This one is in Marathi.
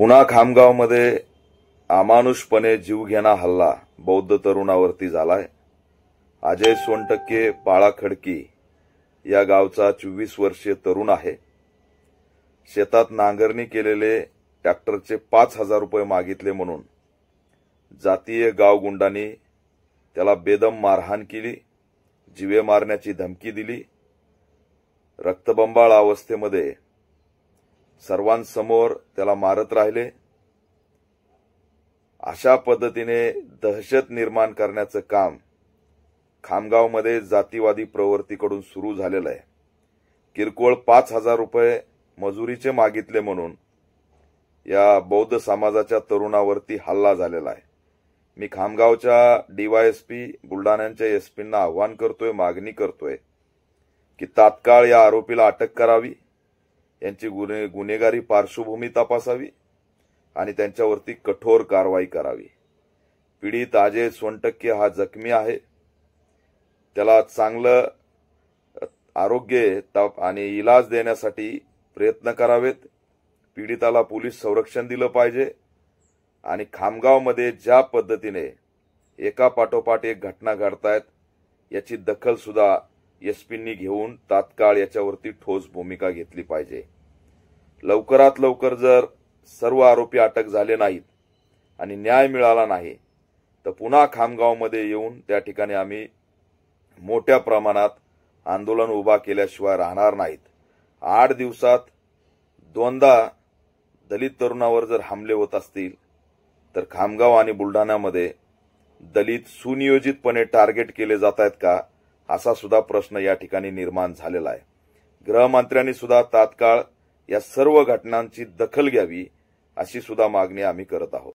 पुन्हा खामगावमध्ये अमानुषपणे जीवघेणा हल्ला बौद्ध तरुणावरती झालाय। अजय सोनटक्के पाळा खडकी या गावचा 24 वर्षीय तरुण आहे। शेतात नांगरणी केलेले ट्रॅक्टरचे 5000 रुपये मागितले म्हणून जातीय गावगुंडांनी त्याला बेदम मारहाण केली, जीवे मारण्याची धमकी दिली। रक्तबंबाळ अवस्थेमध्ये सर्वांसमोर त्याला मारत राहिले। अशा पद्धतीने दहशत निर्माण करण्याचं काम खामगावमध्ये जातीवादी प्रवृत्तीकडून सुरू झालेलं आहे। किरकोळ 5000 रुपये मजुरीचे मागितले म्हणून या बौद्ध समाजाच्या तरुणावरती हल्ला झालेला आहे। मी खामगावच्या डीवायएसपी बुलढाण्याच्या एसपींना आवाहन करतोय, मागणी करतोय की तात्काळ या आरोपीला अटक करावी, यांची गुन्हेगारी पार्श्वभूमी तपासावी आणि त्यांच्यावरती कठोर कारवाई करावी। पीडित अजय सोनटक्के हा जखमी आहे, त्याला चांगलं आरोग्य आणि इलाज देण्यासाठी प्रयत्न करावेत। पीडिताला पोलीस संरक्षण दिलं पाहिजे आणि खामगावमध्ये ज्या पद्धतीने एका पाठोपाठ एक घटना घडतायत याची दखल सुद्धा एसपींनी घेऊन तात्काळ याच्यावरती ठोस भूमिका घेतली पाहिजे। लवकरात लवकर जर सर्व आरोपी अटक झाले नाहीत आणि न्याय मिळाला नाही तर पुन्हा खामगावमध्ये येऊन त्या ठिकाणी आम्ही मोठ्या प्रमाणात आंदोलन उभा केल्याशिवाय राहणार नाहीत। 8 दिवसात 2दा दलित तरुणावर जर हमले होत असतील तर खामगाव आणि बुलढाण्यामध्ये दलित सुनियोजितपणे टार्गेट केले जात आहेत का, असा सुद्धा प्रश्न या ठिकाणी निर्माण झालेला आहे। गृहमंत्र्यांनी सुद्धा तात्काळ या सर्व घटनांची दखल घ्यावी अशी सुद्धा मागणी आम्ही करत आहोत।